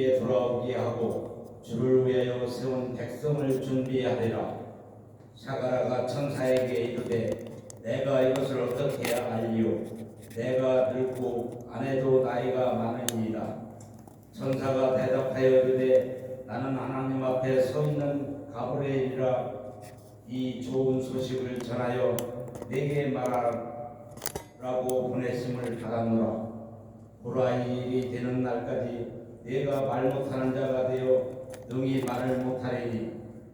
주께 돌아오게 하고 주를 위하여 세운 백성을 준비하리라. 사가라가 천사에게 이르되 내가 이것을 어떻게 알리오? 내가 늙고 아내도 나이가 많으니이다. 천사가 대답하여 이르되 나는 하나님 앞에 서 있는 가브리엘이라. 이 좋은 소식을 전하여 내게 말하라고 보내심을 받았노라. 보라, 이 일이 되는 날까지 내가 말 못하는 자가 되어 능히 말을 못하리니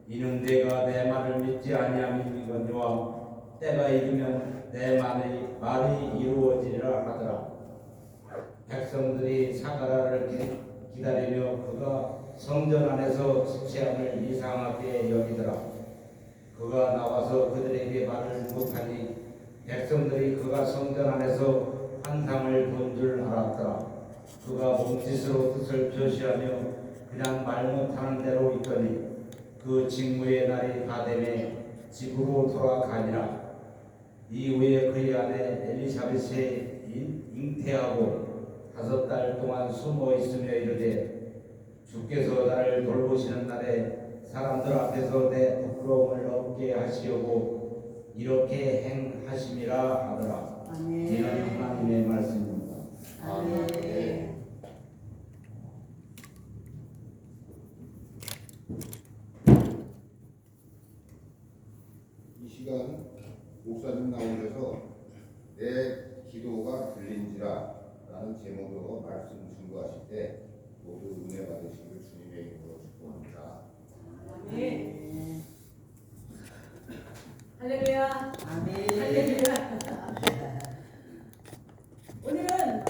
이는 내가 내 말을 믿지 아니함이거니와 때가 이르면 내 말이 이루어지리라 하더라. 백성들이 사가라를 기다리며 그가 성전 안에서 지체함을 이상하게 여기더라. 그가 나와서 그들에게 말을 못하니 백성들이 그가 성전 안에서 환상을 본 줄 알았더라. 그가 몸짓으로 뜻을 표시하며 그냥 말 못하는 대로 있더니 그 직무의 날이 다 되매 집으로 돌아가니라. 이후에 그의 아내 엘리사벳이 잉태하고 5달 동안 숨어 있으며 이르되 주께서 나를 돌보시는 날에 사람들 앞에서 내 부끄러움을 없게 하시려고 이렇게 행하심이라 하더라. 이는 하나님의 말씀입니다. 아멘. 이 시간 목사님 나오셔서 내 기도가 들린지라 라는 제목으로 말씀 증거하실 때 모두 은혜 받으시길 주님의 이름으로 축복합니다. 아멘. 할렐루야. 아멘. 할렐루야. 오늘은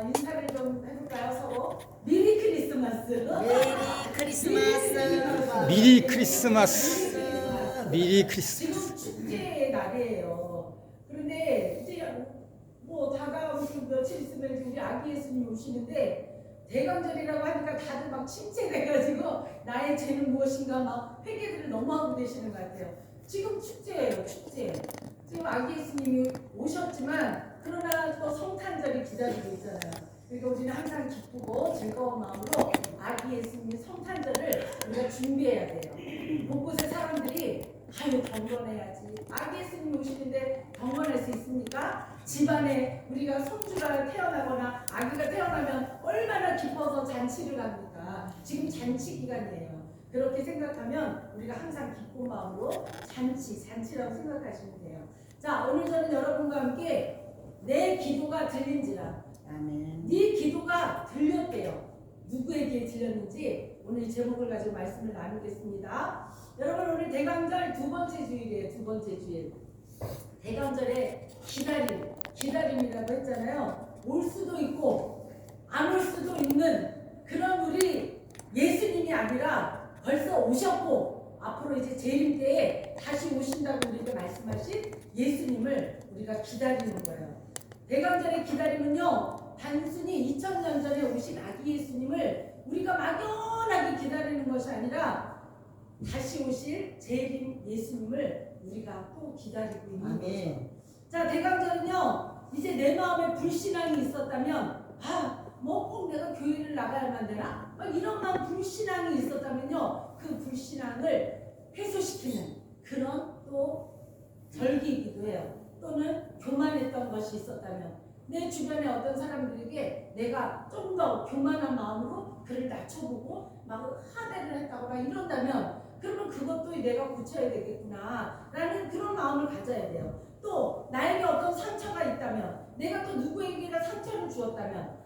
인사를 좀 해볼까요, 서로? 미리 크리스마스. 메리 크리스마스. 미리 크리스마스. 미리 크리스마스. 지금 축제의 날이에요. 그런데 이제 뭐 다가오고 며칠 있으면 이제 우리 아기 예수님 오시는데 대강절이라고 하니까 다들 막 침체돼가지고 나의 죄는 무엇인가 막 회개들을 너무 하고 계시는 것 같아요. 지금 축제예요, 축제. 지금 아기 예수님이 오셨지만 그러나 또 성탄절이 기다리고 있잖아요. 그러니까 우리는 항상 기쁘고 즐거운 마음으로 아기 예수님의 성탄절을 우리가 준비해야 돼요. 곳곳에 사람들이 아유 경건해야지. 아기 예수님 오시는데 경건할 수 있습니까? 집안에 우리가 손주가 태어나거나 아기가 태어나면 얼마나 기뻐서 잔치를 합니까? 지금 잔치 기간이에요. 그렇게 생각하면 우리가 항상 기쁜 마음으로 잔치라고 생각하시면 돼요. 자, 오늘 저는 여러분과 함께 내 기도가 들린지라. 아멘. 네 기도가 들렸대요. 누구에게 들렸는지 오늘 제목을 가지고 말씀을 나누겠습니다. 여러분, 오늘 대강절 두 번째 주일이에요. 두 번째 주일. 대강절에 기다림이라고 했잖아요. 올 수도 있고 안 올 수도 있는 그런 우리 예수님이 아니라 벌써 오셨고 앞으로 이제 재림 때에 다시 오신다고 우리에게 말씀하신 예수님을 우리가 기다리는 거예요. 대강절의 기다림은요, 단순히 2000년 전에 오신 아기 예수님을 우리가 막연하게 기다리는 것이 아니라 다시 오실 재림 예수님을 우리가 또 기다리고 있는 거죠. 자, 대강절은요, 이제 내 마음에 불신앙이 있었다면 뭐 꼭 내가 교회를 나가야만 되나? 막 이런 마음 불신앙이 있었다면요, 그 불신앙을 해소시키는 그런 또 절기이기도 해요. 또는 교만했던 것이 있었다면 내 주변에 어떤 사람들에게 내가 좀 더 교만한 마음으로 그를 낮춰보고 막 하대를 했다거나 이런다면 그러면 그것도 내가 고쳐야 되겠구나 라는 그런 마음을 가져야 돼요. 또 나에게 어떤 상처가 있다면 내가 또 누구에게나 상처를 주었다면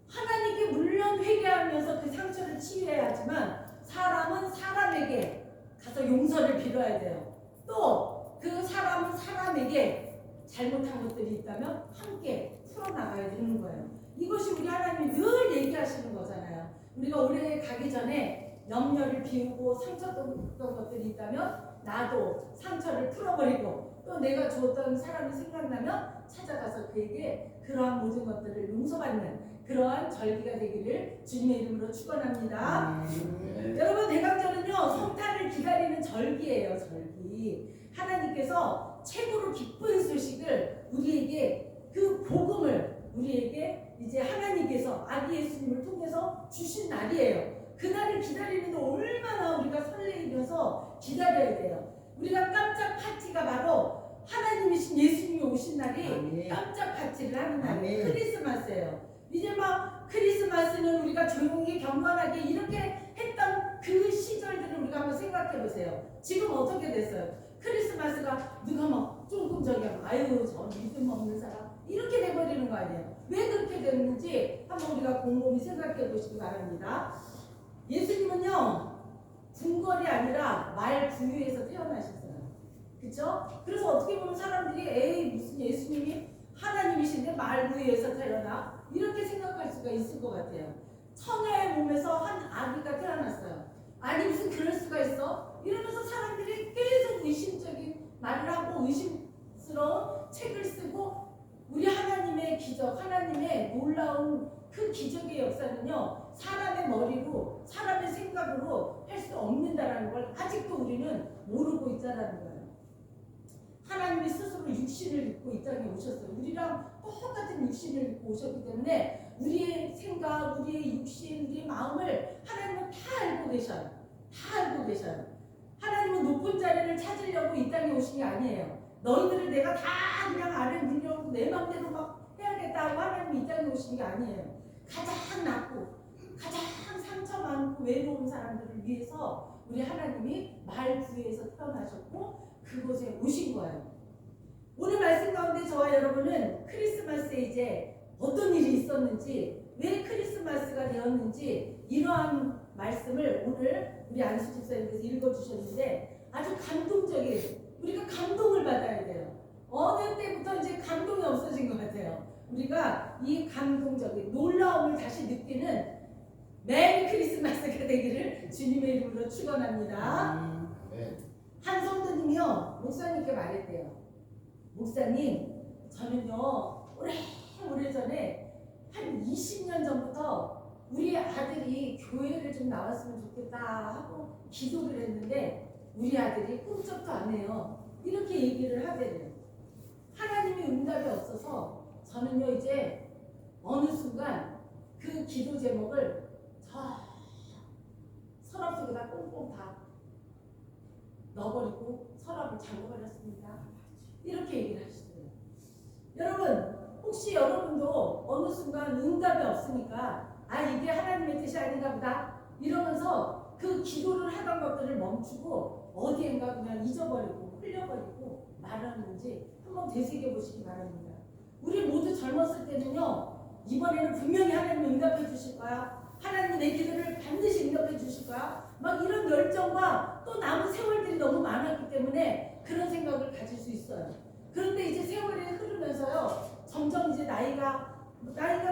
하나님께 물론 회개하면서 그 상처를 치유해야 하지만 사람은 사람에게 가서 용서를 빌어야 돼요. 또 그 사람은 사람에게 잘못한 것들이 있다면 함께 풀어나가야 되는 거예요. 이것이 우리 하나님이 늘 얘기하시는 거잖아요. 우리가 올해 가기 전에 염려를 비우고 상처였던 것들이 있다면 나도 상처를 풀어버리고 또 내가 주었던 사람이 생각나면 찾아가서 그에게 그러한 모든 것들을 용서받는 그러한 절기가 되기를 주님의 이름으로 축원합니다. 여러분, 대강절은요, 성탄을 기다리는 절기예요. 절기. 하나님께서 최고로 기쁜 소식을 우리에게, 그 복음을 우리에게 이제 하나님께서 아기 예수님을 통해서 주신 날이에요. 그날을 기다리는데 얼마나 우리가 설레이면서 기다려야 돼요. 우리가 깜짝 파티가 바로 하나님이신 예수님이 오신 날이 아멘. 깜짝 파티를 하는 날이 아멘. 크리스마스예요. 이제 막 크리스마스는 우리가 조용히 경건하게 이렇게 했던 그 시절들을 우리가 한번 생각해 보세요. 지금 어떻게 됐어요? 크리스마스가 누가 막 조금 저기 아유 저 믿음 없는 사람 이렇게 돼버리는 거 아니에요. 왜 그렇게 됐는지 한번 우리가 곰곰이 생각해 보시기 바랍니다. 예수님은요 궁궐이 아니라 말 부유에서 태어나셨어요. 그쵸? 그래서 어떻게 보면 사람들이 에이 무슨 예수님이 하나님이신데 말 부유에서 태어나? 이렇게 생각할 수가 있을 것 같아요. 처녀의 몸에서 한 아기가 태어났어요. 아니 무슨 그럴 수가 있어? 이러면서 사람들이 계속 의심적인 말을 하고 의심스러운 책을 쓰고 우리 하나님의 기적, 하나님의 놀라운 그 기적의 역사는요 사람의 머리로 사람의 생각으로 할 수 없는다라는 걸 아직도 우리는 모르고 있다라는 거예요. 하나님이 스스로 육신을 입고 이 땅에 오셨어요. 우리랑 똑같은 육신을 입고 오셨기 때문에 우리의 생각, 우리의 육신, 우리의 마음을 하나님은 다 알고 계셔요. 다 알고 계셔요. 하나님은 높은 자리를 찾으려고 이 땅에 오신 게 아니에요. 너희들을 내가 다 그냥 아래 물려고 내 맘대로 막 해야겠다고 하나님이 이 땅에 오신 게 아니에요. 가장 낮고 가장 상처 많고 외로운 사람들을 위해서 우리 하나님이 말 부에서 태어나셨고 그곳에 오신 거예요. 오늘 말씀 가운데 저와 여러분은 크리스마스에 이제 어떤 일이 있었는지 왜 크리스마스가 되었는지 이러한 말씀을 오늘 우리 안수 집사님께서 읽어주셨는데 아주 감동적인 우리가 감동을 받아야 돼요. 어느 때부터 이제 감동이 없어진 것 같아요. 우리가 이 감동적인 놀라움을 다시 느끼는 메리 크리스마스가 되기를 주님의 이름으로 축원합니다. 네. 한 성도님이요 목사님께 말했대요. 목사님 저는요 오래전에 한 20년 전부터 우리 아들이 교회를 좀 나왔으면 좋겠다 하고 기도를 했는데 우리 아들이 꿈쩍도 안 해요. 이렇게 얘기를 하대요. 하나님이 응답이 없어서 저는요 이제 어느 순간 그 기도 제목을 저 서랍 속에다 꽁꽁 다 넣어버리고 서랍을 잠궈버렸습니다. 이렇게 얘기를 하시더라고요. 여러분 혹시 여러분도 어느 순간 응답이 없으니까 아 이게 하나님의 뜻이 아닌가 보다 이러면서 그 기도를 하던 것들을 멈추고 어디엔가 그냥 잊어버리고 흘려버리고 말하는지 한번 되새겨 보시기 바랍니다. 우리 모두 젊었을 때는요 이번에는 분명히 하나님이 응답해 주실 거야. 하나님이 내 기도를 반드시 응답해 주실 거야. 막 이런 열정과 또 남은 세월들이 너무 많았기 때문에 그런 생각을 가질 수 있어요. 그런데 이제 세월이 흐르면서요 점점 이제 나이가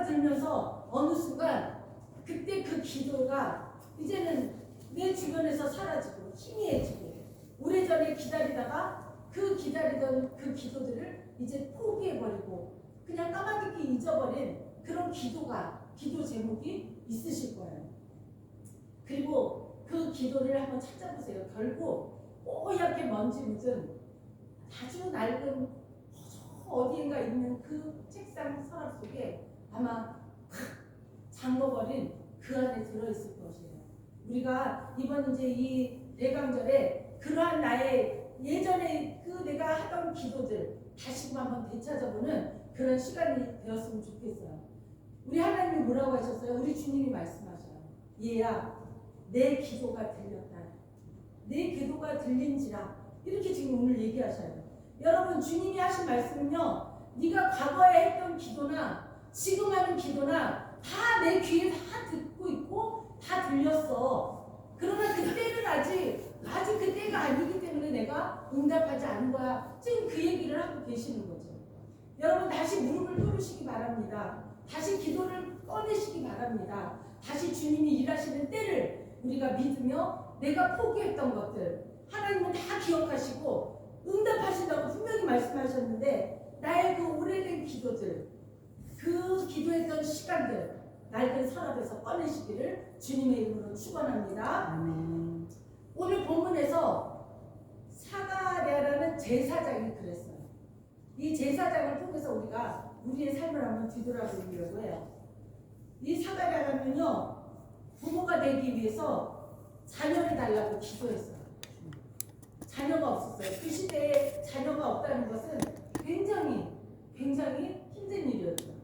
들면서 어느 순간 그때 그 기도가 이제는 내 주변에서 사라지고 희미해지고 오래전에 기다리다가 그 기다리던 그 기도들을 이제 포기해버리고 그냥 까마득히 잊어버린 그런 기도 제목이 있으실 거예요. 그리고 그 기도를 한번 찾아보세요. 결국 뽀얗게 먼지 묻은 아주 낡은 어디인가 있는 그 책상 서랍 속에 아마 잠궈버린 그 안에 들어있을 것이에요. 우리가 이번 이제 이 대강절에 그러한 나의 예전에 그 내가 하던 기도들 다시금 한번 되찾아보는 그런 시간이 되었으면 좋겠어요. 우리 하나님이 뭐라고 하셨어요? 우리 주님이 말씀하셔요. 얘야 내 기도가 들렸다. 내 기도가 들린지라. 이렇게 지금 오늘 얘기하셔요. 여러분 주님이 하신 말씀은요 네가 과거에 했던 기도나 지금 하는 기도나 다 내 귀에 다 듣고 있고 다 들렸어. 그러나 그때는 아직 그때가 아니기 때문에 내가 응답하지 않은 거야. 지금 그 얘기를 하고 계시는 거죠. 여러분 다시 무릎을 꿇으시기 바랍니다. 다시 기도를 꺼내시기 바랍니다. 다시 주님이 일하시는 때를 우리가 믿으며 내가 포기했던 것들 하나님은 다 기억하시고 응답하신다고 분명히 말씀하셨는데 나의 그 오래된 기도들 그 기도했던 시간들 낡은 서랍에서 꺼내시기를 주님의 이름으로 축원합니다. 아멘. 오늘 본문에서 사가랴라는 제사장이 그랬어요. 이 제사장을 통해서 우리가 우리의 삶을 한번 뒤돌아보려고 해요. 이 사가랴라면요 부모가 되기 위해서 자녀를 달라고 기도했어요. 자녀가 없었어요. 그 시대에 자녀가 없다는 것은 굉장히 힘든 일이었죠.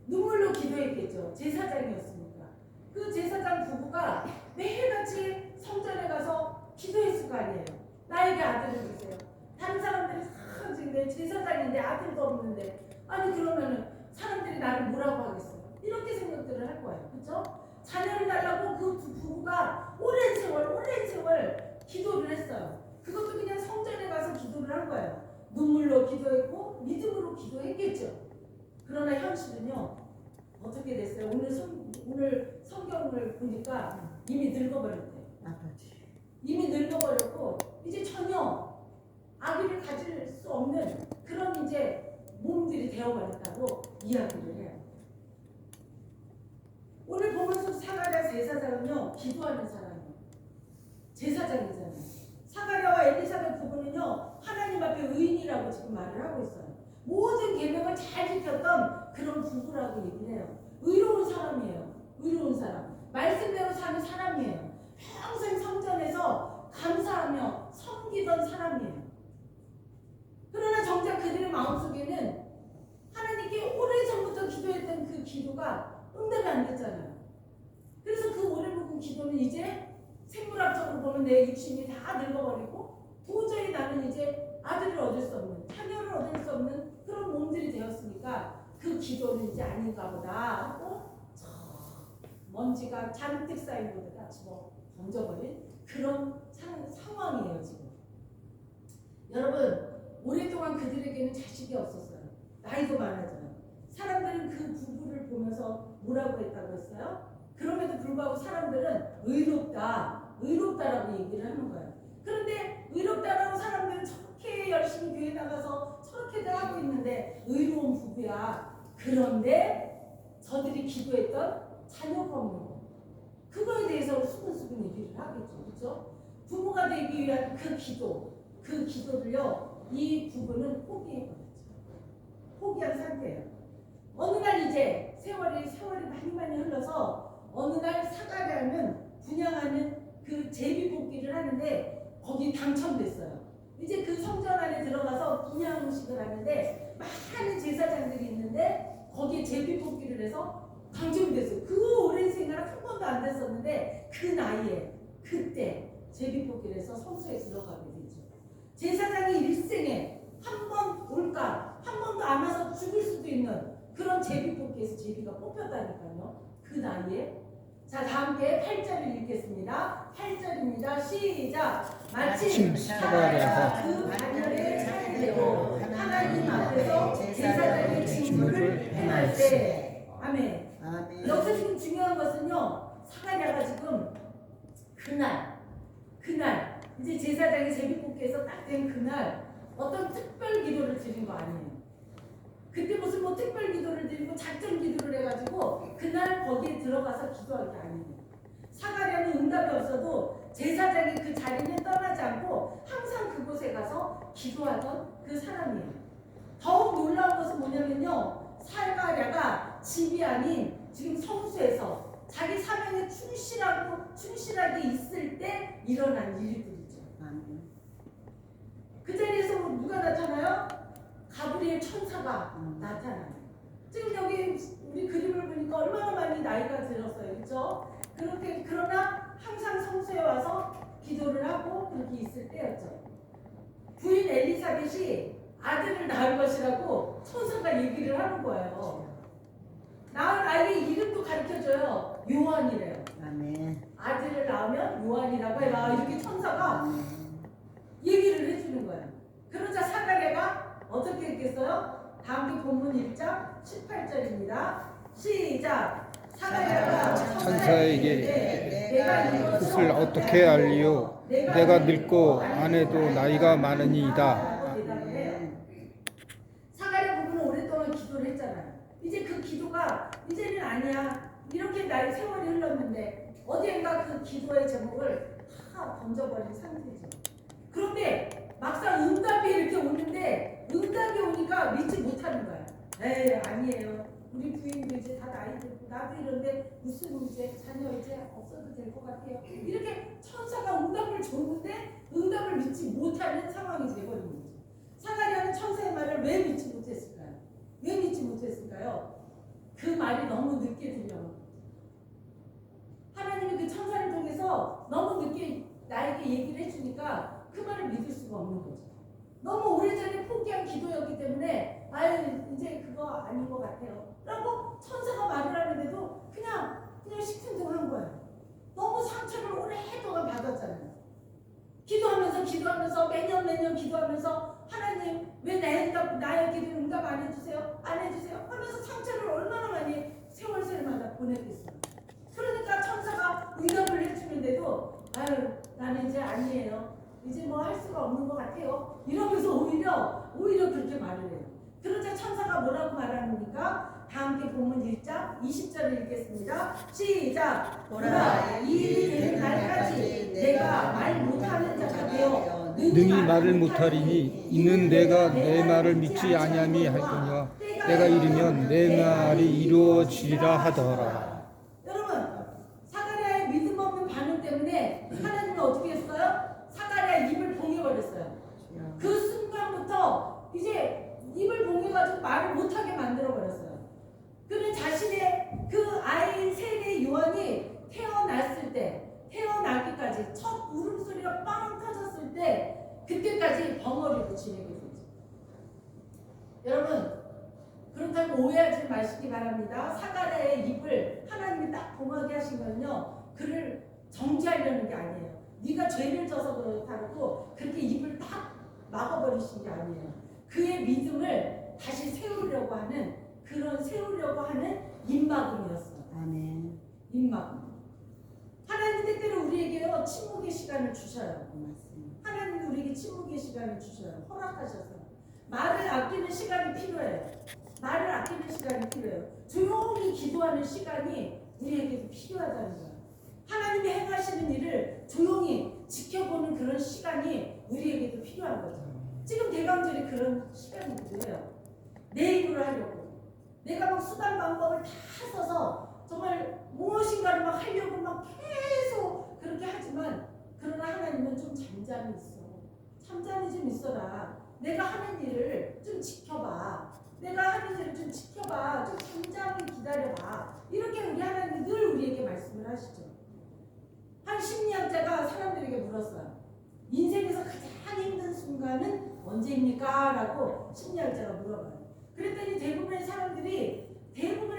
눈물로 기도했겠죠. 제사장이었으니까. 그 제사장 부부가 매일같이 성전에 가서 기도했을 거 아니에요. 나에게 아들을 주세요. 다른 사람들이 다 지금 제사장인데 아들도 없는데, 아니 그러면은 사람들이 나를 뭐라고 하겠어요? 이렇게 생각들을 할 거예요. 그렇죠? 자녀를 달라고 그 부부가 오랜 세월 기도를 했어요. 그것도 그냥 성전에 가서 기도를 한 거예요. 눈물로 기도했고 믿음으로 기도했겠죠. 그러나 현실은요, 어떻게 됐어요? 오늘 성경을 보니까 이미 늙어버렸대요. 이미 늙어버렸고 이제 전혀 아기를 가질 수 없는 그런 이제 몸들이 되어버렸다고 이야기를 해요. 오늘 보면 속 사가랴 제사장은요, 기도하는 사람이에요. 제사장이잖아요. 사가랴와 엘리사벳 부부는요, 하나님 앞에 의인이라고 지금 말을 하고 있어요. 모든 계명을 잘 지켰던 그런 부부라고 얘기를 해요. 의로운 사람이에요. 의로운 사람. 말씀대로 사는 사람이에요. 평생 성전에서 감사하며 섬기던 사람이에요. 그러나 정작 그들의 마음속에는 하나님께 오래전부터 기도했던 그 기도가 응답이 안 됐잖아요. 그래서 그 오래 묵은 기도는 이제 생물학적으로 보면 내 육신이 다 늙어버리고 도저히 나는 이제 아들을 얻을 수 없는, 자녀를 얻을 수 없는 그런 몸들이 되었으니까 그 기도는 이제 아닌가 보다 하고 먼지가 잔뜩 쌓인 곳에다 집어 던져버린 그런 상황이에요 지금. 여러분, 오랫동안 그들에게는 자식이 없었어요. 나이도 많아져요. 사람들은 그 부부를 보면서 뭐라고 했다고 했어요? 그럼에도 불구하고 사람들은 의롭다라고 얘기를 하는 거예요. 그런데 의롭다라고 사람들은 저렇게 열심히 교회 나가서 저렇게들 하고 있는데 의로운 부부야. 그런데 저들이 기도했던 자녀가 없는 거, 그거에 대해서 수근수근 얘기를 하겠죠. 그렇죠? 부모가 되기 위한 그 기도를요, 이 부부는 포기해버렸죠. 포기한 상태예요. 어느 날 이제 세월이 많이 흘러서 어느 날 사가랴는 분양하는 그 제비뽑기를 하는데 거기 당첨됐어요. 이제 그 성전 안에 들어가서 분양식을 하는데 많은 제사장들이 있는데 거기에 제비뽑기를 해서 당첨됐어요. 그 오랜 생활 한 번도 안 됐었는데 그 나이에 그때 제비뽑기를 해서 성소에 들어가게 되죠. 제사장이 일생에 한 번 올까, 한 번도 안 와서 죽을 수도 있는 그런 제비뽑기에서 제비가 뽑혔다니까요. 그 나이에. 자, 다 함께 8절을 읽겠습니다. 8절입니다. 시작. 마침 사가랴가 그 자녀를 차례대로 하나님 앞에서 제사장의 직무를 행할 때. 아멘. 여기서 지금 중요한 것은요, 사가랴가 지금 그날 이제 제사장이 제비뽑기에서 딱 된 그날 어떤 특별 기도를 드린 거 아니에요. 그때 무슨 뭐 특별 기도를 드리고 작전 기도를 해가지고 그날 거기에 들어가서 기도할 게 아니에요. 사가랴는 응답이 없어도 제사장이 그 자리는 떠나지 않고 항상 그곳에 가서 기도하던 그 사람이에요. 더욱 놀라운 것은 뭐냐면요, 사가랴가 집이 아닌 지금 성소에서 자기 사명에 충실하게 있을 때 일어난 일들이죠. 그 자리에서 누가 나타나요? 가브리엘 천사가 나타나요. 지금 여기 우리 그림을 보니까 얼마나 많이 나이가 들었어요. 그렇죠? 그러나 항상 성소에 와서 기도를 하고 그렇게 있을 때였죠. 부인 엘리사벳이 아들을 낳을 것이라고 천사가 얘기를 하는 거예요. 낳은 아이의 이름도 가르쳐줘요. 요한이래요. 아들을 낳으면 요한이라고 해라. 이렇게 천사가 얘기를 해주는 거예요. 그러자 사가랴가 어떻게 했겠어요? 다음 주 본문 1장 18절입니다. 시작. 사가랴가 천사에게 내가 그것을 어떻게 알리요? 내가 늙고 아내도 나이가 많으니이다. 사가랴 부부는 오랫동안 기도를 했잖아요. 이제 그 기도가 이제는 아니야. 이렇게 나이 세월이 흘렀는데 어디엔가 그 기도의 제목을 다 던져버린 상태죠. 그런데 막상 응답이 이렇게 오는데 응답이 오니까 믿지 못하는 거야. 에이, 아니에요. 우리 부인도 이제 다 나이 들고 나도 이런데 무슨 이제 자녀 이제 없어도 될 것 같아요. 이렇게 천사가 응답을 줬는데 응답을 믿지 못하는 상황이 돼버린 거죠. 사가랴는 천사의 말을 왜 믿지 못했을까요? 왜 믿지 못했을까요? 그 말이 너무 늦게 들려요. 하나님이 그 천사를 통해서 너무 늦게 나에게 얘기를 해주니까 그 말을 믿을 수가 없는 거죠. 너무 오래전에 포기한 기도였기 때문에 아유 이제 그거 아닌 것 같아요 라고 천사가 말을 하는데도 그냥 시큰둥한 거예요. 너무 상처를 오랫동안 받았잖아요. 기도하면서 매년 기도하면서 하나님 왜 나의 기도를 응답 안 해주세요 하면서 상처를 얼마나 많이 세월마다 보냈겠어요. 그러니까 천사가 응답을 해주는데도 아유 나는 이제 아니에요, 이제 뭐 할 수가 없는 것 같아요 이러면서 오히려 그렇게 말을 해요. 그러자 천사가 뭐라고 말합니까? 다 함께 본문 1장 20절을 읽겠습니다. 시작. 보라 이 일이 되는 날까지 내가 말 못하는 자가 되어 능히 말을 못하리니 이는 내가 내 말을 믿지 아니함이 할거니와 때가 이르면 내 말이 이루어지리라 하더라. 여러분 사가랴의 믿음 없는 반응 때문에 하나님은 어떻게 했어요? 사가랴의 입을 봉해버렸어요. 그 순간부터 이제 입을 봉해가지고 말을 못하게 만들어버렸어요. 그는 자신의 그 아이인 세례 요한이 태어나기까지 첫 울음소리가 빵 터졌을 때 그때까지 벙어리로 지내게 되죠. 여러분 그렇다고 오해하지 마시기 바랍니다. 사가랴의 입을 하나님이 딱 봉하게 하시면요 그를 정지하려는 게 아니에요. 네가 죄를 져서 그렇다고 그렇게 입을 딱 막아버리신 게 아니에요. 그의 믿음을 다시 세우려고 하는 입막음이었어요. 아멘. 입막음. 하나님 때때로 우리에게요 침묵의 시간을 주셔요. 맞습니다. 하나님이 우리에게 침묵의 시간을 주셔요. 허락하셔서 말을 아끼는 시간이 필요해요. 조용히 기도하는 시간이 우리에게도 필요하다는 거예요. 하나님이 행하시는 일을 조용히 지켜보는 그런 시간이 우리에게도 필요한 거죠. 지금 대강절이 그런 시간이고요. 내 입으로 하려고 내가 막 수단 방법을 다 써서 정말 무엇인가를 막 하려고 막 계속 그렇게 하지만 그러나 하나님은 좀 잠잠히 좀 있어라. 내가 하는 일을 좀 지켜봐. 좀 잠잠히 기다려봐. 이렇게 우리 하나님이 늘 우리에게 말씀을 하시죠. 한 심리학자가 사람들에게 물었어요. 인생에서 가장 힘든 순간은 언제입니까? 라고 심리학자가 물어봐요. 그랬더니 대부분의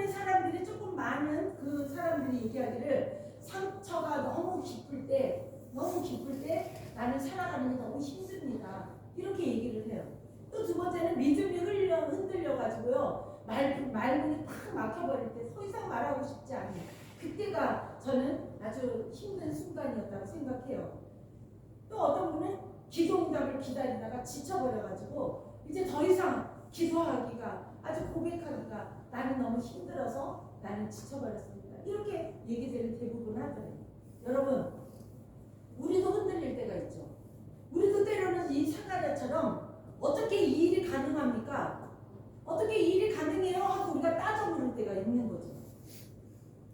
사람들이 조금 많은 그 사람들이 얘기하기를 상처가 너무 깊을 때 나는 살아가는 게 너무 힘듭니다. 이렇게 얘기를 해요. 또 두 번째는 믿음이 흔들려 가지고요 말문이 탁 막혀버릴 때 더 이상 말하고 싶지 않아요. 그때가 저는 아주 힘든 순간이었다고 생각해요. 또 어떤 분은 기도 응답을 기다리다가 지쳐버려가지고 이제 더 이상 기도하기가 아주 고백하기가 나는 너무 힘들어서 나는 지쳐버렸습니다. 이렇게 얘기들을 대부분 하더래요. 여러분 우리도 흔들릴 때가 있죠. 우리도 때로는 이 사가랴처럼 어떻게 이 일이 가능합니까? 어떻게 이 일이 가능해요? 하고 우리가 따져 물을 때가 있는 거죠.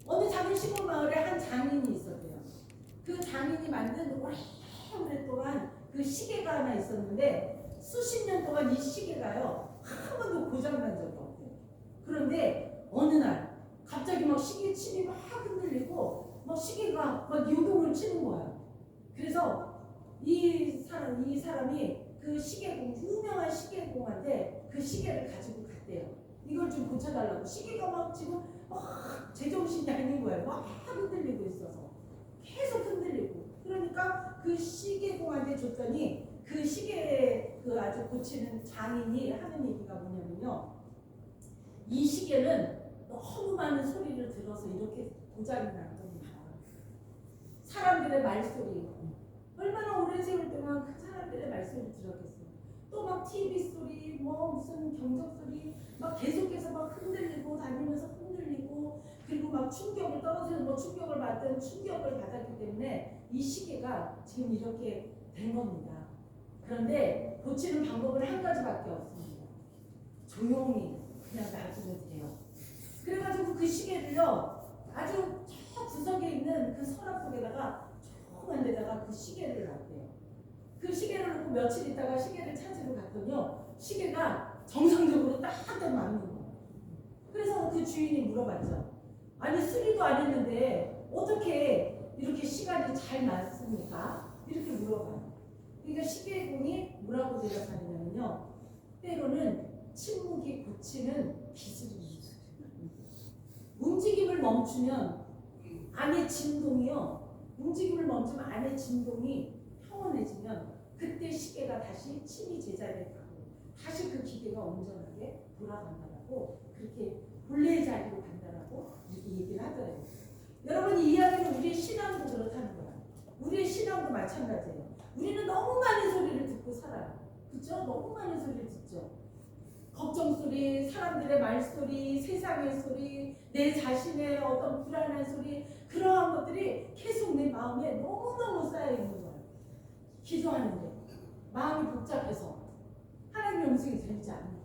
어느 작은 시골 마을에 한 장인이 있었대요. 그 장인이 만든 오랫동안 그 시계가 하나 있었는데 수십 년 동안 이 시계가요 한 번도 고장난 적이 없대요. 그런데 어느 날 갑자기 막 시계칩이 막 흔들리고 막 시계가 막 요동을 치는 거예요. 그래서 이 사람이 그 유명한 시계공한테 그 시계를 가지고 갔대요. 이걸 좀 고쳐달라고. 시계가 막 지금 막 제정신이 아닌 거예요. 막 흔들리고 있어서 계속 흔들리고. 그러니까 그 시계공한테 줬더니 그 시계 그 아주 고치는 장인이 하는 얘기가 뭐냐면요. 이 시계는 너무 많은 소리를 들어서 이렇게 고장이 난 겁니다. 사람들의 말소리. 얼마나 오랜 세월 동안 그 사람들의 말소리를 들었겠어요. 또 막 TV 소리, 뭐 무슨 경적 소리, 막 계속해서 막 흔들리고 다니면서 흔들리고, 그리고 막 충격을 떨어지는 뭐 충격을 받았기 때문에 이 시계가 지금 이렇게 된 겁니다. 그런데 고치는 방법은 한 가지밖에 없습니다. 조용히 그냥 놔두면 돼요. 그래가지고 그 시계를요 아주 저 구석에 있는 그 서랍 속에다가 그 시계를 놨대요. 그 시계를 놓고 며칠 있다가 시계를 찾으러 갔더니요, 시계가 정상적으로 딱 맞는 거예요. 그래서 그 주인이 물어봤죠. 아니 수리도 안 했는데 어떻게 이렇게 시간이 잘 맞습니까? 이렇게 물어봐요. 그러니까 시계공이 뭐라고 대답하냐면요, 때로는 침묵이 고치는 기술입니다. 움직임을 멈추면 안의 진동이요, 움직임을 멈추면 안의 진동이 평온해지면 그때 시계가 다시 침이 제자리에 가고 다시 그 기계가 온전하게 돌아간다라고, 그렇게 본래의 자리로 간다라고 이렇게 얘기를 하더라고요. 여러분, 이 이야기는 우리의 신앙도 그렇다는 거야. 우리의 신앙도 마찬가지예요. 우리는 너무 많은 소리를 듣고 살아요. 그렇죠? 너무 많은 소리를 듣죠. 걱정 소리, 사람들의 말소리, 세상의 소리, 내 자신의 어떤 불안한 소리, 그러한 것들이 계속 내 마음에 너무너무 쌓여 있는 거예요. 기도하는데 마음이 복잡해서 하나님의 음성이 들리지 않는 거예요.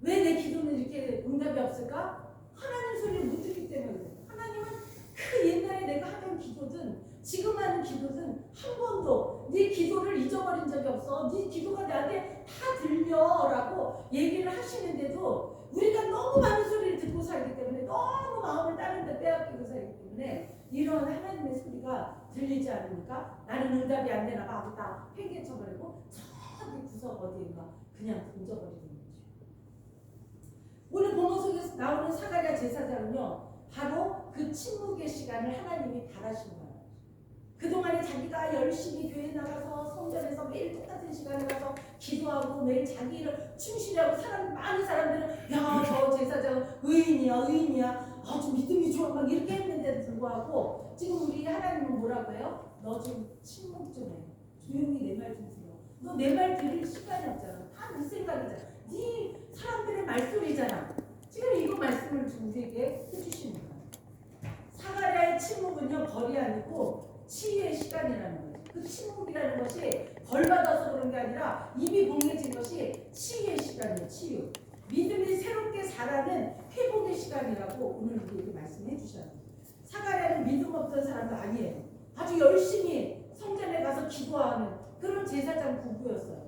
왜 내 기도는 이렇게 응답이 없을까? 하나님 소리를 못 듣기 때문에 그래요. 하나님은 그 옛날에 내가 하던 기도든 지금 하는 기도든 한 번도 네 기도를 잊어버린 적이 없어. 네 기도가 나한테 다 들려라고 얘기를 하시는데도 우리가 너무 많은 소리를 듣고 살기 때문에, 너무 마음을 다른 데 빼앗기고 살기 때문에 이런 하나님의 소리가 들리지 않으니까 나는 응답이 안 되나 봐 하고 다 팽개쳐버리고 저기 구석 어디인가 그냥 던져버리는 거죠. 오늘 본문 속에서 나오는 사가랴 제사장은요, 바로 그 침묵의 시간을 하나님이 달하신 거예요. 그동안에 자기가 열심히 교회에 나가서 성전에서 매일 똑같은 시간에 가서 기도하고 매일 자기 일을 충실히 하고 많은 사람들은 야, 저 제사장은 의인이야, 아주 믿음이 좋아 막 이렇게 했는데도 불구하고 지금 우리 하나님은 뭐라고 해요? 너 좀 침묵 좀 해. 조용히 내 말 좀 들어. 너 내 말 들을 시간이 없잖아. 다 네 생각이잖아. 네 사람들의 말소리잖아. 지금 이거 말씀을 우리에게 해주시는 거야. 사가랴의 침묵은요, 벌이 아니고 치유의 시간이라는 거예요. 그 침묵이라는 것이 벌 받아서 그런 게 아니라 입이 봉해진 것이 치유의 시간이에요. 치유. 믿음이 새롭게 자라는 회복의 시간이라고 오늘 우리에게 말씀해 주셔요. 사가랴는 믿음 없던 사람도 아니에요. 아주 열심히 성전에 가서 기도하는 그런 제사장 부부였어요.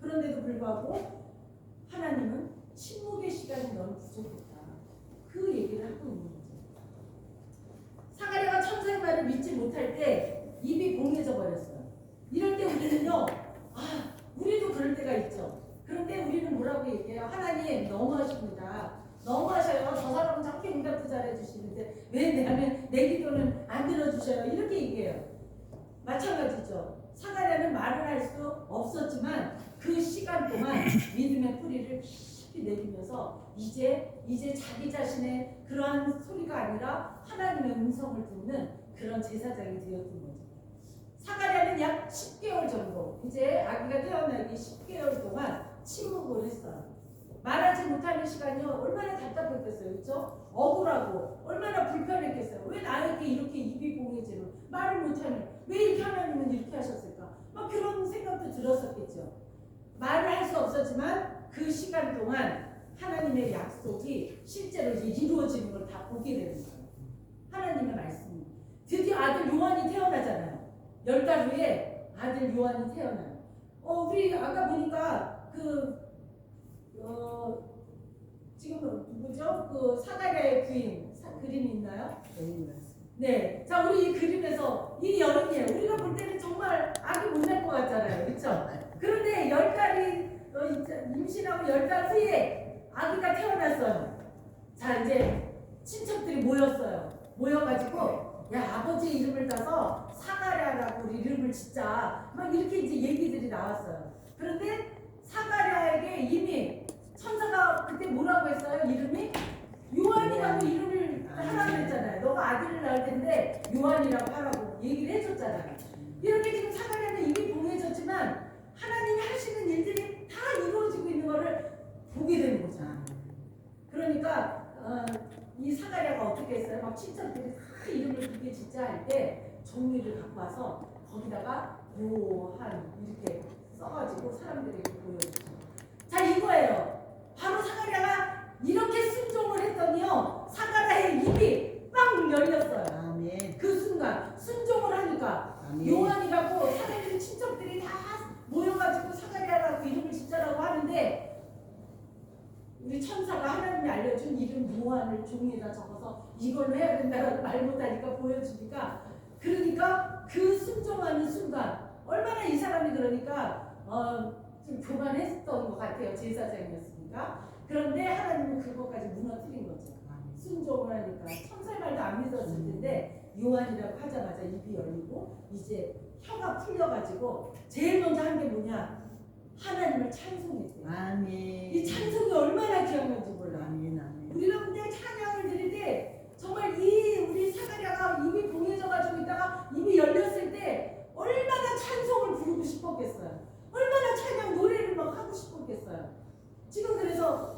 그런데도 불구하고 하나님은 침묵의 시간이 너무 부족했다, 그 얘기를 하고 있는 거죠. 사가랴가 천사의 말을 믿지 못할 때 입이 봉해져 버렸어요. 이럴 때 우리는요, 우리도 그럴 때가 있죠. 그런데 우리는 뭐라고 얘기해요? 하나님 너무하십니다. 너무하셔요. 저 사람은 저렇게 응답도 잘해주시는데 왜 나는 내 기도는 안 들어주셔요? 이렇게 얘기해요. 마찬가지죠. 사가랴는 말을 할 수 없었지만 그 시간 동안 믿음의 뿌리를 깊이 내리면서 이제 자기 자신의 그러한 소리가 아니라 하나님의 음성을 듣는 그런 제사장이 되었던 거죠. 사가랴는 약 10개월 정도, 이제 아기가 태어나기 10개월 동안 침묵을 했어요. 말하지 못하는 시간이 얼마나 답답했겠어요. 그렇죠? 억울하고 얼마나 불편했겠어요. 왜 나에게 이렇게 입이 봉해지는, 말을 못하는, 왜 이렇게 하나님은 이렇게 하셨을까? 막 그런 생각도 들었었겠죠. 말을 할 수 없었지만 그 시간 동안 하나님의 약속이 실제로 이제 이루어지는 걸 다 보게 되는 거예요. 하나님의 말씀이. 드디어 아들 요한이 태어나잖아요. 10달 후에 아들 요한이 태어나요. 우리 아까 보니까 지금 누구죠? 그 사가랴의 부인 그림이 있나요? 네. 자, 우리 이 그림에서 이 여름이에요. 우리가 볼 때는 정말 아기 못 날 것 같잖아요. 그렇죠? 그런데 10달이 임신하고 10달 후에 아기가 태어났어요. 자, 이제 친척들이 모였어요. 모여가지고 야, 아버지 이름을 따서 사가랴라고 이름을 짓자. 막 이렇게 이제 얘기들이 나왔어요. 그런데 사가랴에게 이미 천사가 그때 뭐라고 했어요? 이름이? 요한이라고 이름을 하라고 했잖아요. 너가 아들을 낳을 텐데 요한이라고 하라고 얘기를 해줬잖아요. 이렇게 지금 사가랴는 입이 봉해졌지만 하나님이 하시는 일들이 다 이루어지고 있는 거를 보게 되는 거잖아요. 그러니까 이 사가랴가 어떻게 했어요? 막 친척들이 다 이름을 그렇게 짓자 할 때 종이를 갖고 와서 거기다가 요한 이렇게 써가지고 사람들에게 보여주죠. 자, 이거예요. 바로 사가랴가 이렇게 순종을 했더니요, 사가랴의 입이 빵 열렸어요. 아멘. 그 순간 순종을 하니까 아멘. 요한이라고 사람들이 친척들이 다 모여가지고 사가랴라고 이름을 짓자라고 하는데 우리 천사가 하나님이 알려준 이름 요한을 종이에다 적어서 이걸로 해야 된다라고 말 못하니까 보여주니까 그러니까 그 순종하는 순간 얼마나 이 사람이 그러니까 좀 교만했던 것 같아요. 제사장이었으니까. 그런데 하나님은 그것까지 무너뜨린 거죠. 순종을 하니까 천사의 말도 안 믿었을 텐데 요한이라고 하자마자 입이 열리고 이제 혀가 풀려가지고 제일 먼저 한 게 뭐냐? 하나님을 찬송했대요. 아멘. 이 찬송이 얼마나 귀한 건지 몰라. 아멘. 아멘. 우리가 그냥 찬양을 드릴 때 정말 이 우리 사가랴가 입이 봉해져가지고 있다가 입이 열렸을 때 얼마나 찬송을 부르고 싶었겠어요. 얼마나 찬양 노래를 막 하고 싶었겠어요. 지금 그래서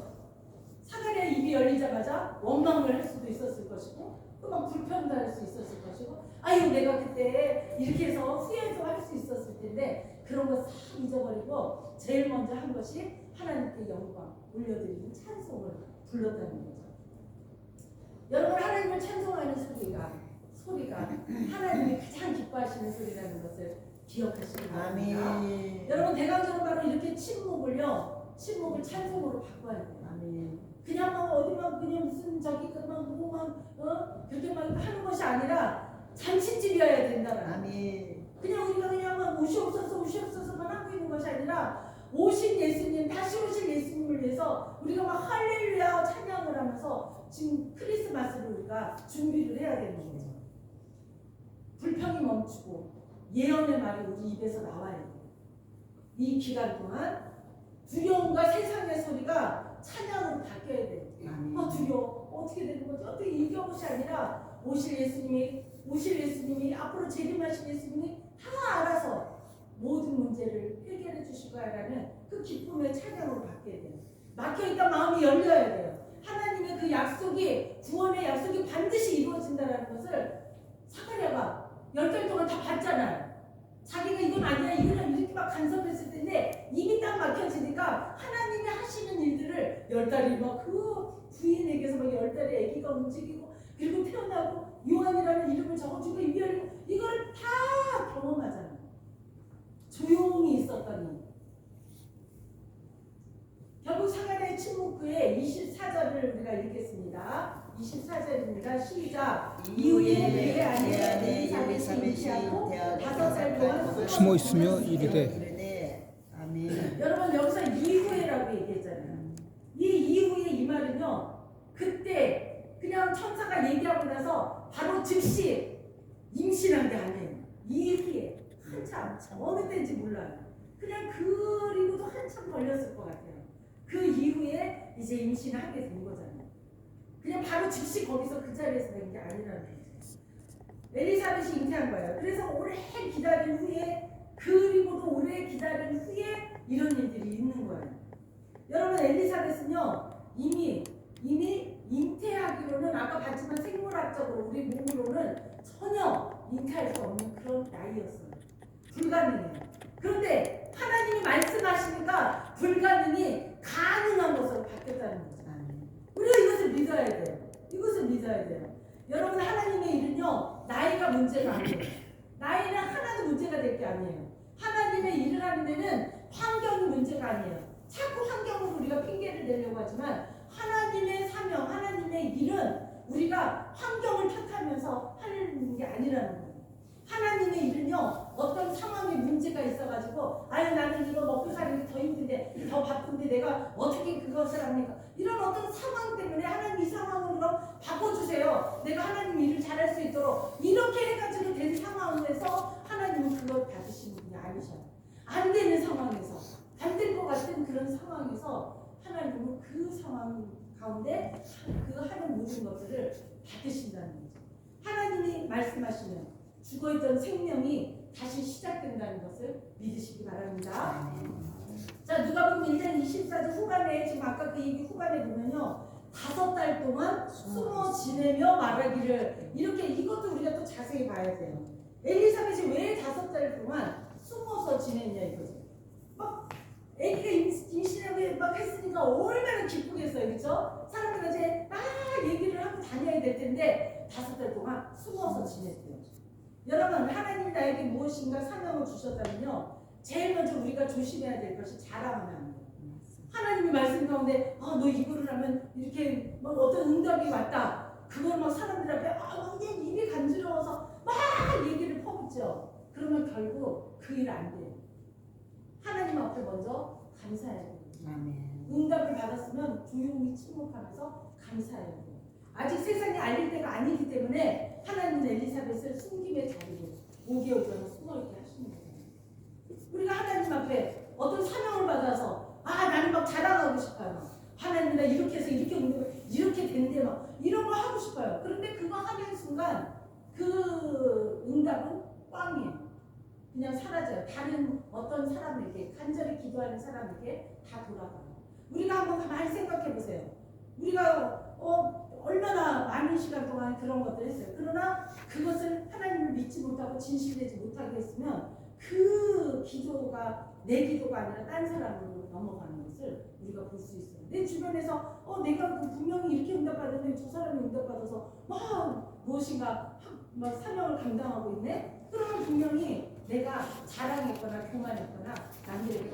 사가랴 입이 열리자마자 원망을 할 수도 있었을 것이고 또 막 불평도 할 수 있었을 것이고 아유 내가 그때 이렇게 해서 후회도 할 수 있었을 텐데 그런 거 싹 잊어버리고 제일 먼저 한 것이 하나님께 영광 올려드리는 찬송을 불렀다는 거죠. 여러분 하나님을 찬송하는 소리가 하나님이 가장 기뻐하시는 소리라는 것을 기억하시기 바랍니다. 아멘. 여러분 대강적으로 바로 이렇게 침묵을 찬송으로 바꿔야 돼요. 아멘. 그냥 막 어디만 그냥 무슨 저기 그만 그렇게 막 하는 것이 아니라 잔치집이어야 된다는 거예요. 아멘. 그냥 우리가 그냥 막 옷이 없어서만 하고 있는 것이 아니라 오신 예수님, 다시 오실 예수님을 위해서 우리가 막 할렐루야 찬양을 하면서 지금 크리스마스를 우리가 준비를 해야 되는 거죠. 불평이 멈추고 예언의 말이 우리 입에서 나와야 돼요. 이 기간 동안 두려움과 세상의 소리가 찬양으로 바뀌어야 돼요. 두려워. 어떻게 되는 거지? 어떻게 이겨온 것이 아니라 오실 예수님이 앞으로 재림하실 예수님이 다 알아서 모든 문제를 해결해 주실 거야라는 그 기쁨의 찬양으로 바뀌어야 돼요. 막혀있던 마음이 열려야 돼요. 하나님의 그 약속이 구원의 약속이 반드시 이루어진다는 것을 사가랴가 10달 동안 다 봤잖아요. 자기가 이건 아니야 이거는 이렇게 막 간섭했을 텐데 입이 딱 막혀지니까 하나님이 하시는 일들을 10달이 막 그 부인에게서 막 10달의 아기가 움직이고 그리고 태어나고 요한이라는 이름을 적어주고 입이 열리고 이걸 다 경험하잖아요. 조용히 있었더니 결국 사가랴의 침묵 후에 24절을 우리가 읽겠습니다. 24절입니다. 시작. 이후에 그의 아내가 엘리사벳이 잉태하고 5살 동안 숨어 있으며 이르되. 아멘. 여러분 여기서 이후에라고 얘기했잖아요. 이 이후에 이 말은요. 그때 그냥 천사가 얘기하고 나서 바로 즉시 임신한 게 아니에요. 이후에 한참 어느 때인지 몰라요. 그냥 그리고도 한참 걸렸을 것 같아요. 그 이후에 이제 임신하게 된 거잖아요. 그냥 바로 즉시 거기서 그 자리에서 된 게 아니라는 거죠. 엘리사벳이 잉태한 거예요. 그래서 오래 기다린 후에 그리고도 오래 기다린 후에 이런 일들이 있는 거예요. 여러분 엘리사벳은요 이미 잉태하기로는 아까 봤지만 생물학적으로 우리 몸으로는 전혀 잉태할 수 없는 그런 나이였어요. 불가능해요. 그런데 하나님이 말씀하시니까 불가능이 가능한 것으로 바뀌었다는 거죠. 우리가 이것을 믿어야 돼요. 이것을 믿어야 돼요. 여러분 하나님의 일은요 나이가 문제가 아니에요. 나이는 하나도 문제가 될 게 아니에요. 하나님의 일을 하는 데는 환경이 문제가 아니에요. 자꾸 환경으로 우리가 핑계를 내려고 하지만 하나님의 사명, 하나님의 일은 우리가 환경을 탓하면서 하는 게 아니라는 거예요. 하나님의 일은요 어떤 상황에 문제가 있어가지고 아유 나는 이거 먹고 살기 더 힘든데 더 바쁜데 내가 어떻게 그것을 합니까? 이런 어떤 상황 때문에 하나님 이 상황으로 바꿔주세요. 내가 하나님 일을 잘할 수 있도록 이렇게 해가지고 된 상황에서 하나님은 그걸 받으시는 분이 아니셔요. 안 되는 상황에서 안 될 것 같은 그런 상황에서 하나님은 그 상황 가운데 그 하는 모든 것들을 받으신다는 거죠. 하나님이 말씀하시면 죽어있던 생명이 다시 시작된다는 것을 믿으시기 바랍니다. 자, 누가복음 1장 24절 후반에 지금 아까 그 얘기 후반에 보면요 5달 동안 숨어 지내며 말하기를 이렇게 이것도 우리가 또 자세히 봐야 돼요. 엘리사벳이 왜 5달 동안 숨어서 지냈냐 이거죠. 막 애기가 임신하고 막 했으니까 얼마나 기쁘겠어요, 그렇죠? 사람들과 이제 막 얘기를 하고 다녀야 될 텐데 5달 동안 숨어서 지냈대요. 여러분 하나님이 나에게 무엇인가 사명을 주셨다면요. 제일 먼저 우리가 조심해야 될 것이 자랑하면 안 돼요. 하나님이 말씀 가운데 너 이거를 하면 이렇게 뭐 어떤 응답이 왔다. 그걸 막 사람들 앞에 막 입이 간지러워서 막 얘기를 퍼붓죠. 그러면 결국 그 일 안 돼요. 하나님 앞에 먼저 감사해야 돼요. 아멘. 응답을 받았으면 조용히 침묵하면서 감사해야 돼요. 아직 세상에 알릴 때가 아니기 때문에 하나님은 엘리사벳을 숨김의 자리로 5개월 동안 숨어있게 하시는 거예요. 우리가 하나님 앞에 어떤 사명을 받아서 나는 막 자랑하고 싶어요. 하나님 나 이렇게 해서 이렇게 운동 이렇게 된대 막 이런 거 하고 싶어요. 그런데 그거 하는 순간 그 응답은 꽝이에요. 그냥 사라져요. 다른 어떤 사람에게 간절히 기도하는 사람에게 다 돌아가요. 우리가 한번 가만히 생각해 보세요. 우리가 얼마나 많은 시간 동안 그런 것들을 했어요. 그러나 그것을 하나님을 믿지 못하고 진실되지 못하게 했으면 그 기도가 내 기도가 아니라 딴 사람으로 넘어가는 것을 우리가 볼 수 있어요. 내 주변에서 내가 분명히 이렇게 응답받았는데 저 사람이 응답받아서 막 무엇인가 막 사명을 감당하고 있네? 그러면 분명히 내가 자랑했거나 교만했거나 남들에게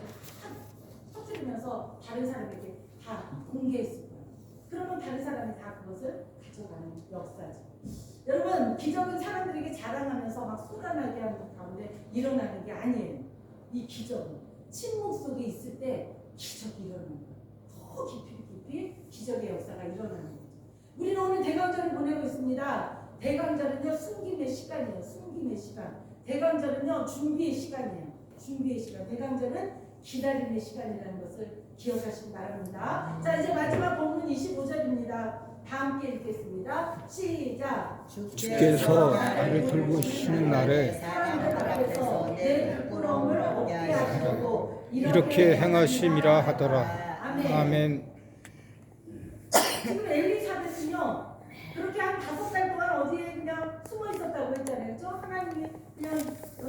터뜨리면서 다른 사람에게 다 공개했을 거예요. 그러면 다른 사람이 다 그것을 가져가는 역사죠. 여러분 기적은 사람들에게 자랑하면서 막 쏟아나게 하는 가운데 일어나는 게 아니에요. 이 기적은 침묵 속에 있을 때 기적이 일어나는 거예요. 더 깊이 기적의 역사가 일어나는 거죠. 우리는 오늘 대강절을 보내고 있습니다. 대강절은요 숨김의 시간이에요. 숨김의 시간. 대강절은요 준비의 시간이에요. 준비의 시간. 대강절은 기다림의 시간이라는 것을 기억하시기 바랍니다. 자 이제 마지막 본문 25절입니다. 다 함께 읽겠습니다. 시작. 주께서 나를 돌보시는 날에 사람들 앞에서 내 부끄러움을 없게 하시고 이렇게 행하심이라 하더라. 아멘. 지금 엘리사벳은요 그렇게 한 5달 동안 어디에 그냥 숨어 있었다고 했잖아요. 그렇죠? 하나님이 그냥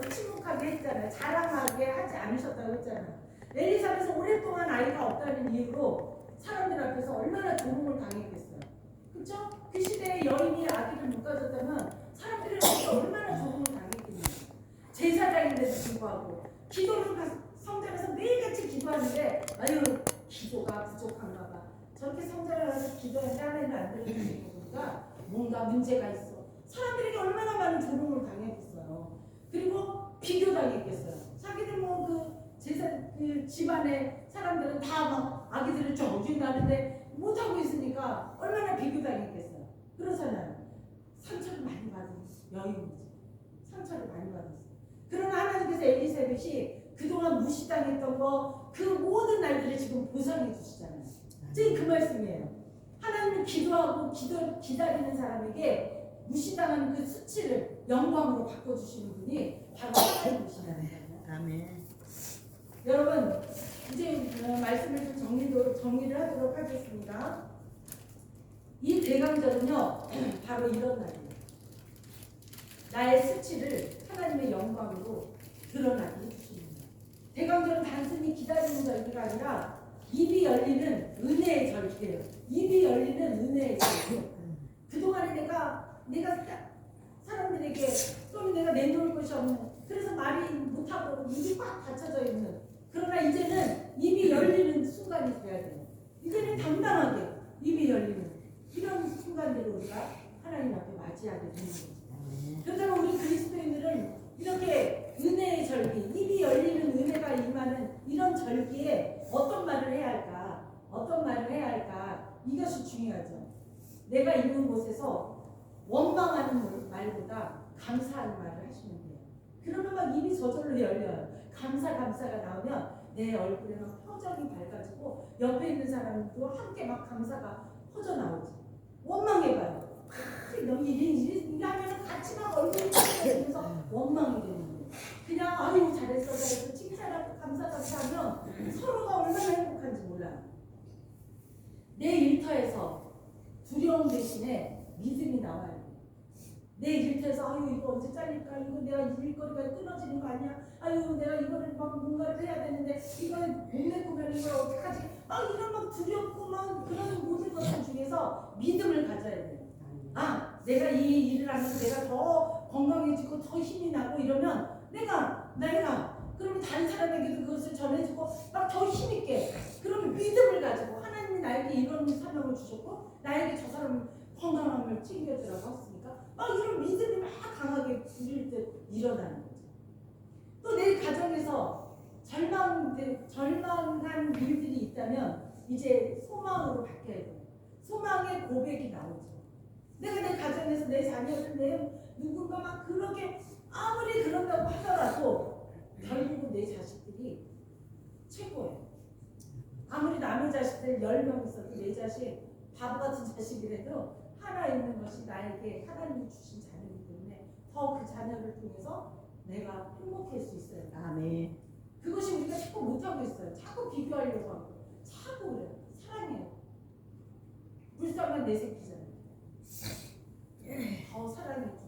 침묵하게 했잖아요. 자랑하게 하지 않으셨다고 했잖아요. 엘리사벳은 오랫동안 아이가 없다는 이유로 사람들 앞에서 얼마나 조롱을 당했겠어요. 그렇죠? 그 시대에 여인이 아기를 못 가졌다면 사람들이 얼마나 조롱을 당했겠냐요. 제사장인데도 불구하고 기도를 성전에서 매일같이 기도하는데 아유 기도가 부족한가 봐. 저렇게 성전에 가서 기도하는데 하나님은 안 들으시는 거 보니까 뭔가 문제가 있어. 사람들에게 얼마나 많은 조롱을 당했겠어요. 그리고 비교당했겠어요. 자기들 그 집안의 사람들은 다 막 아기들을 저기 나는데 못하고 있으니까 얼마나 비교당했겠어요. 그러잖아요. 상처를 많이 받은 여인이지. 상처를 많이 받았어요. 그러나 하나님께서 엘리사벳이 그동안 무시당했던 그 모든 날들을 지금 보상해 주시잖아요. 지금 그 말씀이에요. 하나님을 기도하고 기다리는 사람에게 무시당하는 그 수치를 영광으로 바꿔주시는 분이 바로 하나님이시라는 거예요. 아멘. 여러분 이제 말씀을 좀 정리를 하도록 하겠습니다. 이 대강절은요 바로 이런 날이에요. 나의 수치를 하나님의 영광으로 드러나게 해주시는 거예요. 대강절은 단순히 기다리는 절기가 아니라 입이 열리는 은혜의 절기예요. 입이 열리는 은혜의 절기. 그동안에 내가 사람들에게 또는 내가 내놓을 것이 없는 그래서 말이 못하고 입이 꽉 닫혀져 있는 그러나 이제는 입이 열리는 순간이 돼야 돼요. 이제는 당당하게 입이 열리는 이런 순간들을 우리가 하나님 앞에 맞이하게 되는 거죠. 그렇다면 우리 그리스도인들은 이렇게 은혜의 절기, 입이 열리는 은혜가 임하는 이런 절기에 어떤 말을 해야 할까? 어떤 말을 해야 할까? 이것이 중요하죠. 내가 있는 곳에서 원망하는 말보다 감사하는 말을 하시면 돼요. 그러면 막 입이 저절로 열려요. 감사가 나오면 내 얼굴에 막 표정이 밝아지고 옆에 있는 사람도 함께 막 감사가 퍼져나오지. 원망해봐요. 너무 이리 하면 같이 막 얼굴이 빨개지면서 원망이 되는 거예요. 그냥 아유 잘했어 칭찬하고 감사하면 서로가 얼마나 행복한지 몰라요. 내 일터에서 두려움 대신에 믿음이 나와요. 내 일터에서 아유 이거 언제 잘릴까? 이거 내가 일거리가 끊어지는 거 아니야? 아유 내가 이거를 막 뭔가를 해야 되는데 이걸 못 내고면 이걸 어떡하지? 이런 막 두렵고 막 그런 모든 것들 중에서 믿음을 가져야 돼요. 내가 이 일을 하면서 내가 더 건강해지고 더 힘이 나고 이러면 내가 그러면 다른 사람에게도 그것을 전해주고 막 더 힘있게 그러면 믿음을 가지고 하나님이 나에게 이런 사명을 주셨고 나에게 저 사람 건강함을 챙겨주라고 했으니까 막 이런 믿음이 막 강하게 부릴 때 일어나는 거죠. 또 내 가정에서 절망한 일들이 있다면 이제 소망으로 바뀌어야 돼요. 소망의 고백이 나오죠. 내가 내 가정에서 내 자녀들 내 누군가 막 그렇게 아무리 그런다고 하더라도 결국은 내 자식들이 최고예요. 아무리 남의 자식들 10명 있어도 내 자식 바보 같은 자식이라도 하나 있는 것이 나에게 하나님이 주신 자녀이기 때문에 더 그 자녀를 통해서 내가 행복할 수 있어요. 아멘. 그것이 우리가 자꾸 못하고 있어요. 자꾸 비교하려고 하고 자꾸 그래요. 사랑해요. 불쌍한 내 새끼잖아요. 더 사랑해주고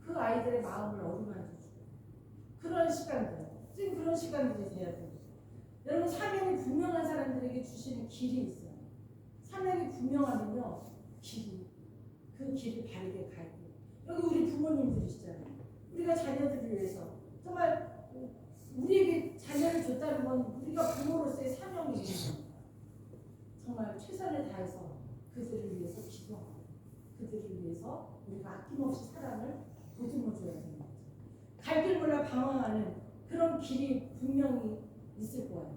그 아이들의 마음을 어루만져주고 그런 시간들 지금 그런 시간들이 돼야 돼요. 여러분 사명이 분명한 사람들에게 주시는 길이 있어요. 사명이 분명하면요 그 길을 바르게 가야 돼요. 여기 우리 부모님들이시잖아요. 우리가 자녀들을 위해서 정말 우리에게 자녀를 줬다는 건 우리가 부모로서의 사명이에요. 정말 최선을 다해서 그들을 위해서 기도하고 그들을 위해서 우리가 아낌없이 사랑을 보듬어줘야 되는 거죠. 갈 길 몰라 방황하는 그런 길이 분명히 있을 거예요.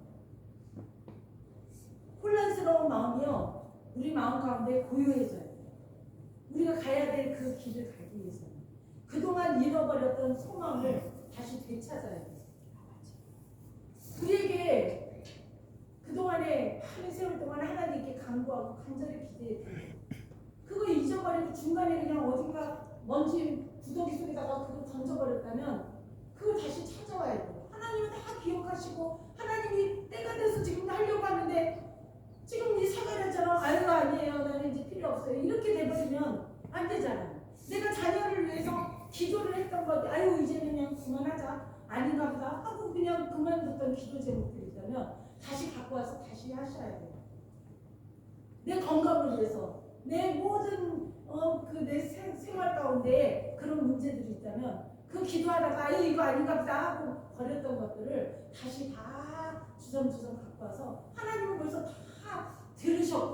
혼란스러운 마음이요 우리 마음 가운데 고요해져야 돼요. 우리가 가야 될 그 길을 가기 위해서는 그동안 잃어버렸던 소망을 다시 되찾아야 돼요. 우리에게 그동안에 한 세월 동안 하나님께 간구하고 간절히 기대했던 그거 잊어버리고 중간에 그냥 어딘가 먼지 구더기 속에다가 그거 던져버렸다면 그걸 다시 찾아와야 돼요. 하나님은 다 기억하시고 하나님이 때가 돼서 지금 하려고 하는데 지금 이 사가랴처럼 아유 아니에요 나는 이제 필요 없어요 이렇게 돼버리면 안 되잖아요. 내가 자녀를 위해서 기도를 했던 것 아유 이제는 그냥 그만하자 아닌가 보다 하고 그냥 그만뒀던 기도 제목들이 있다면 다시 갖고 와서 다시 하셔야 돼요. 내 건강을 위해서 내 모든 내 생활 가운데 그런 문제들이 있다면 그 기도하다가 아유 이거 아닌가 보다 하고 버렸던 것들을 다시 다 주섬주섬 갖고 와서 하나님은 벌써 다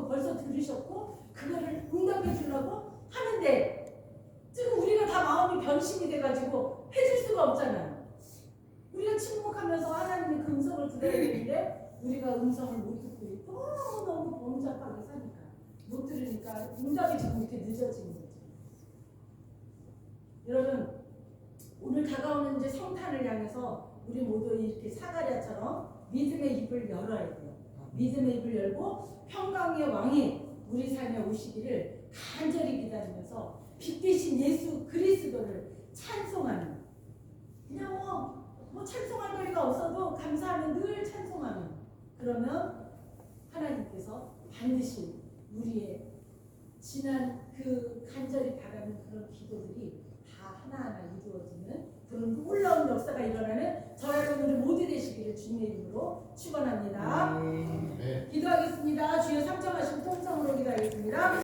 벌써 들으셨고 그거를 응답해 주려고 하는데 지금 우리가 다 마음이 변심이 돼가지고 해줄 수가 없잖아요. 우리가 침묵하면서 하나님의 그 음성을 들어야 되는데 우리가 음성을 못 듣고 너무 범잡하게 사니까 못 들으니까 응답이 지금 이렇게 늦어지는 거죠. 여러분 오늘 다가오는 이제 성탄을 향해서 우리 모두 이렇게 사가랴처럼 믿음의 입을 열어야 돼요. 믿음의 입을 열고 평강의 왕이 우리 삶에 오시기를 간절히 기다리면서 빛 대신 예수 그리스도를 찬송하는 그냥 뭐 찬송할 거리가 없어도 감사하면 늘 찬송하면 그러면 하나님께서 반드시 우리의 지난 그 간절히 바라는 그런 기도들이 다 하나하나 이루어지는 그런 놀라운 역사가 일어나는 저와 여러분들이 모두 되시기를 주님의 이름으로 축원합니다. 네. 기도하겠습니다. 주여 삼정하신 통성으로 기도하겠습니다.